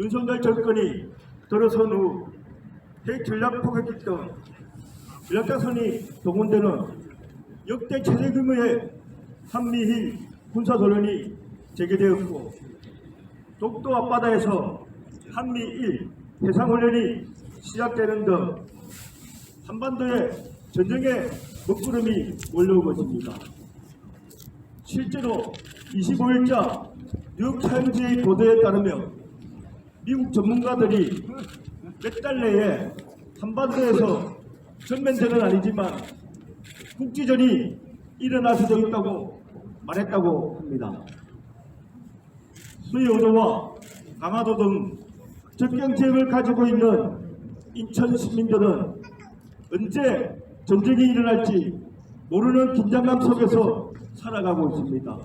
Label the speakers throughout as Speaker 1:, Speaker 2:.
Speaker 1: 윤석열 정권이 들어선 후 핵 전략 포격기 등 전략자산이 동원되는 역대 최대 규모의 한미일 군사훈련이 재개되었고, 독도 앞바다에서 한미일 해상훈련이 시작되는 등 한반도에 전쟁의 먹구름이 몰려오고 있습니다. 실제로 25일자 뉴욕타임즈의 보도에 따르면 미국 전문가들이 몇 달 내에 한반도에서 전면전은 아니지만 국지전이 일어날 수도 있다고 말했다고 합니다. 수해오도와 강화도 등 접경 지역을 가지고 있는 인천 시민들은 언제 전쟁이 일어날지 모르는 긴장감 속에서 살아가고 있습니다.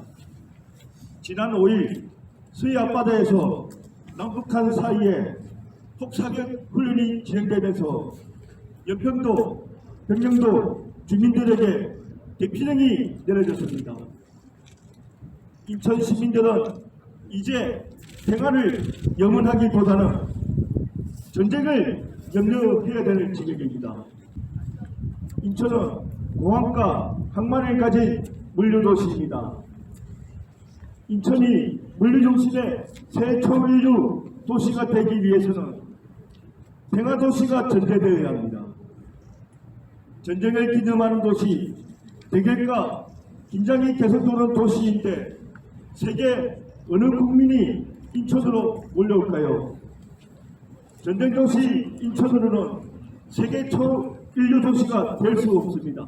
Speaker 1: 지난 5일 수해 앞바다에서 남북한 사이에 폭사격 훈련이 진행되면서 연평도, 평영도 주민들에게 대피령이 내려졌습니다. 인천 시민들은 이제 평화를 염원하기보다는 전쟁을 염려해야 될 지경입니다. 인천은 공항과 항만을 가진 물류도시입니다. 인천이 물류중심의 새 초인류 도시가 되기 위해서는 평화도시가 전개되어야 합니다. 전쟁을 기념하는 도시, 대결과 긴장이 계속되는 도시인데 세계 어느 국민이 인천으로 몰려올까요? 전쟁도시 인천으로는 세계 초인류 도시가 될 수 없습니다.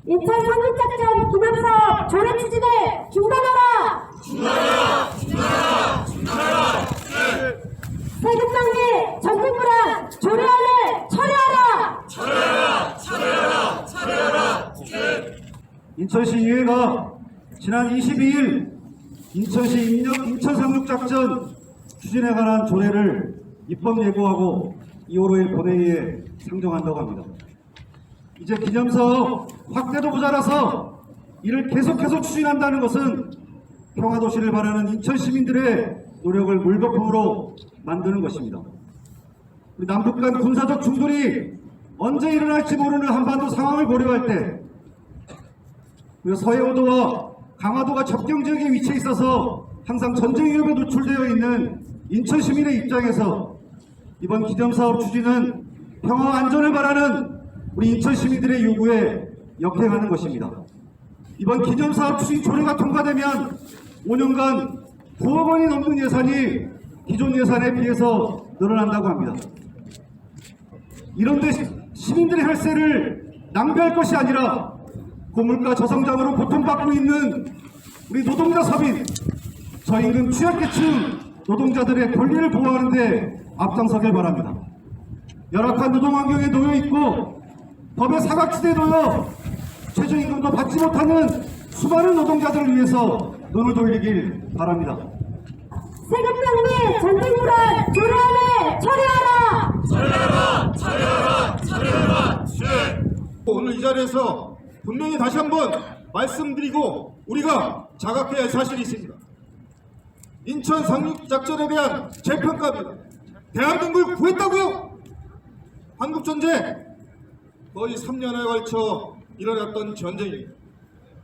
Speaker 2: 인천 상륙작전 기념사업 조례 추진을 중단하라! 중단하라! 세금 낭비 전쟁불안 조례안을 철회하라!
Speaker 3: 인천시의회가 지난 22일 인천시 인천 상륙작전 추진에 관한 조례를 입법 예고하고 2월 5일 본회의에 상정한다고 합니다. 이제 기념사업 확대도 모자라서 이를 계속해서 추진한다는 것은 평화도시를 바라는 인천 시민들의 노력을 물거품으로 만드는 것입니다. 우리 남북 간 군사적 충돌이 언제 일어날지 모르는 한반도 상황을 고려할 때, 그리고 서해오도와 강화도가 접경지역에 위치해 있어서 항상 전쟁 위협에 노출되어 있는 인천 시민의 입장에서 이번 기념사업 추진은 평화와 안전을 바라는 우리 인천 시민들의 요구에 역행하는 것입니다. 이번 기념사업 추진 조례가 통과되면 5년간 9억 원이 넘는 예산이 기존 예산에 비해서 늘어난다고 합니다. 이런데 시민들의 혈세를 낭비할 것이 아니라 고물가 저성장으로 고통받고 있는 우리 노동자 서민, 저임금 취약계층 노동자들의 권리를 보호하는 데 앞장서길 바랍니다. 열악한 노동환경에 놓여있고 법의 사각지대에 놓여 최저임금도 받지 못하는 수많은 노동자들을 위해서 눈을 돌리길 바랍니다.
Speaker 2: 세금 낭비 전쟁불안 조례안을 철회하라!
Speaker 4: 오늘 이 자리에서 분명히 다시 한번 말씀드리고 우리가 자각해야 할 사실이 있습니다. 인천 상륙작전에 대한 재평가입니다. 대한민국을 구했다고요? 한국전쟁 거의 3년에 걸쳐 일어났던 전쟁입니다.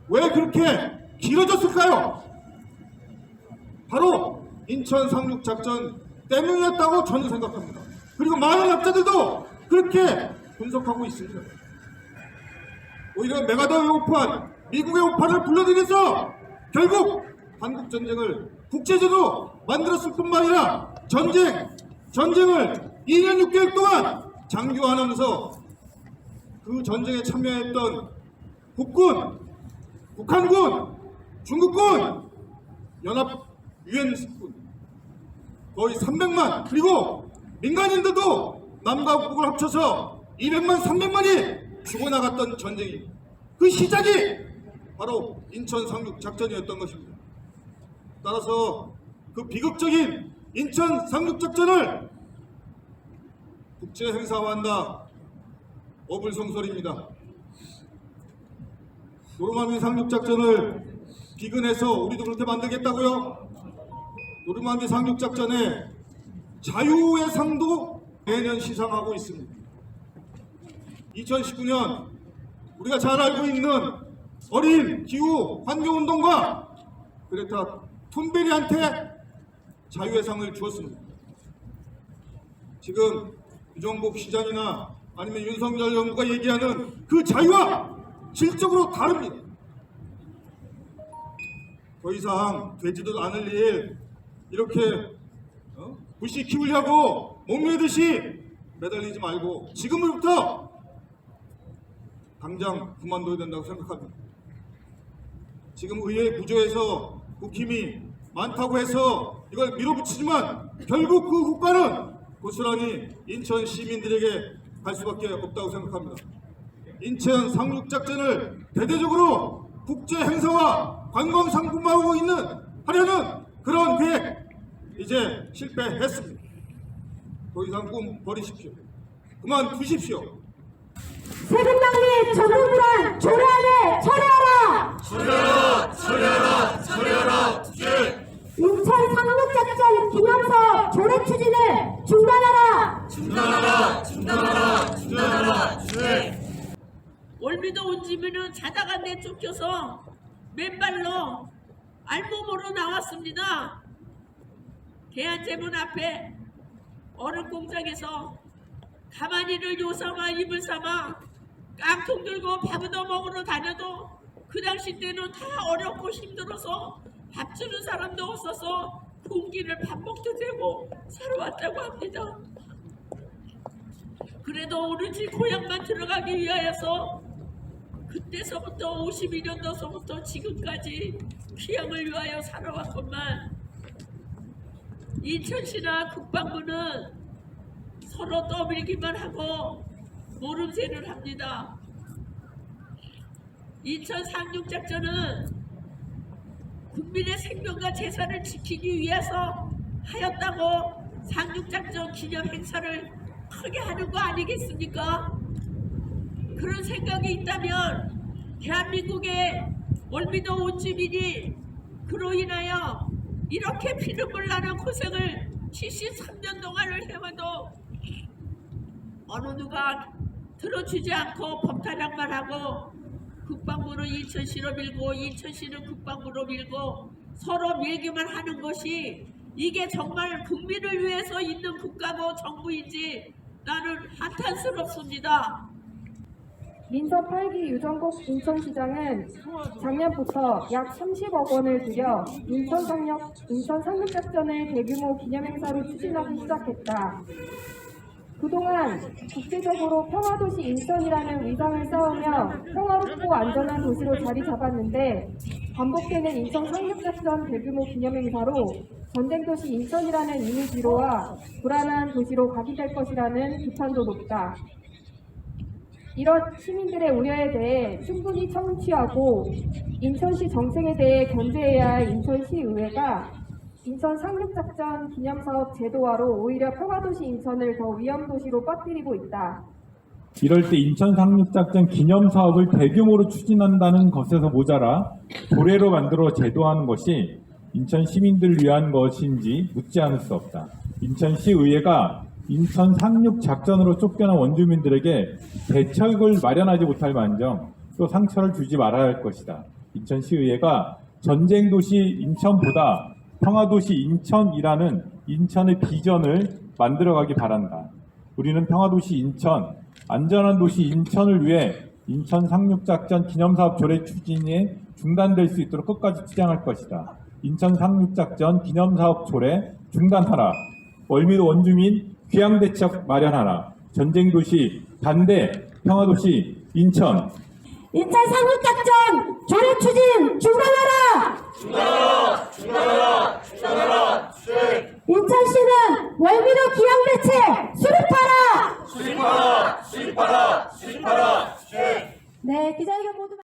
Speaker 4: 왜 그렇게 길어졌을까요? 바로 인천 상륙작전 때문이었다고 저는 생각합니다. 그리고 많은 학자들도 그렇게 분석하고 있습니다. 오히려 메가더의 오판, 미국의 오판을 불러들여서 결국 한국전쟁을 국제제도 만들었을 뿐만 아니라 전쟁을 2년 6개월 동안 장교하면서 그 전쟁에 참여했던 국군, 북한군, 중국군, 연합 유엔군 거의 300만, 그리고 민간인들도 남과 북을 합쳐서 200만, 300만이 죽어나갔던 전쟁입니다. 그 시작이 바로 인천 상륙작전이었던 것입니다. 따라서 그 비극적인 인천 상륙작전을 국제행사화한다, 어불성설입니다. 노르망디 상륙작전을 비근해서 우리도 그렇게 만들겠다고요? 노르망디 상륙작전에 자유의 상도 매년 시상하고 있습니다. 2019년 우리가 잘 알고 있는 어린 기후 환경운동가 그레타 툰베리한테 자유의 상을 주었습니다. 지금 유정복 시장이나 아니면 윤석열 정부가 얘기하는 그 자유와 질적으로 다릅니다. 더 이상 되지도 않을 일 이렇게 부시 키우려고 목매듯이 매달리지 말고 지금부터 당장 그만둬야 된다고 생각합니다. 지금 의회 구조에서 국힘이 많다고 해서 이걸 밀어붙이지만 결국 그 후과는 고스란히 인천 시민들에게 갈 수밖에 없다고 생각합니다. 인천 상륙작전을 대대적으로 국제 행사와 관광 상품화하고 하려는 그런 계획 이제 실패했습니다. 더 이상 꿈 버리십시오. 그만두십시오.
Speaker 2: 세금 낭비 전문 불안 조례안을 철회하라. 철회하라. 인천 상륙작전 기념사업 조례 추진을 중단하라.
Speaker 5: 월미도 온 집에는 자다가 내쫓겨서 맨발로 알몸으로 나왔습니다. 대한제문 앞에 어른 공장에서 가만히를 요삼아 입을 삼아 깡통 들고 밥 얻어 먹으러 다녀도 그 당시 때는 다 어렵고 힘들어서 밥 주는 사람도 없어서 공기를 밥 먹도 되고 살아왔다고 합니다. 그래도 오로지 고향만 들어가기 위하여서 그때서부터 52년도서부터 지금까지 귀향을 위하여 살아왔건만 인천시나 국방부는 서로 떠밀기만 하고 모름새를 합니다. 인천 상륙작전은 국민의 생명과 재산을 지키기 위해서 하였다고 상륙작전 기념 행사를 크게 하는 거 아니겠습니까? 그런 생각이 있다면 대한민국의 월미도 온 주민이 그로 인하여 이렇게 피눈물 나는 고생을 73년 동안을 해와도 어느 누가 들어주지 않고 법타령만 하고 국방부는 인천시로 밀고 인천시는 국방부로 밀고 서로 밀기만 하는 것이 이게 정말 국민을 위해서 있는 국가고 정부인지 나는 한탄스럽습니다.
Speaker 6: 민서 8기 유정복 인천시장은 작년부터 약 30억 원을 들여 인천 상륙작전을 대규모 기념행사로 추진하기 시작했다. 그동안 국제적으로 평화도시 인천이라는 위상을 쌓으며 평화롭고 안전한 도시로 자리 잡았는데 반복되는 인천 상륙작전 대규모 기념행사로 전쟁도시 인천이라는 이미지로와 불안한 도시로 각인될 것이라는 비판도 높다. 이런 시민들의 우려에 대해 충분히 청취하고 인천시 정책에 대해 견제해야 할 인천시의회가 인천 상륙작전 기념사업 제도화로 오히려 평화도시 인천을 더 위험도시로 빠뜨리고 있다.
Speaker 7: 이럴 때 인천 상륙작전 기념사업을 대규모로 추진한다는 것에서 모자라 조례로 만들어 제도화하는 것이 인천 시민들을 위한 것인지 묻지 않을 수 없다. 인천시의회가 인천 상륙작전으로 쫓겨난 원주민들에게 대책을 마련하지 못할 만정 또 상처를 주지 말아야 할 것이다. 인천시의회가 전쟁도시 인천보다 평화도시 인천이라는 인천의 비전을 만들어가기 바란다. 우리는 평화도시 인천, 안전한 도시 인천을 위해 인천 상륙작전 기념사업 조례 추진이 중단될 수 있도록 끝까지 투쟁할 것이다. 인천 상륙작전 기념사업 조례 중단하라. 월미도 원주민 귀향대책 마련하라. 전쟁도시 반대 평화도시 인천.
Speaker 2: 인천 상륙작전 조례 추진 중단하라.
Speaker 5: 중단하라.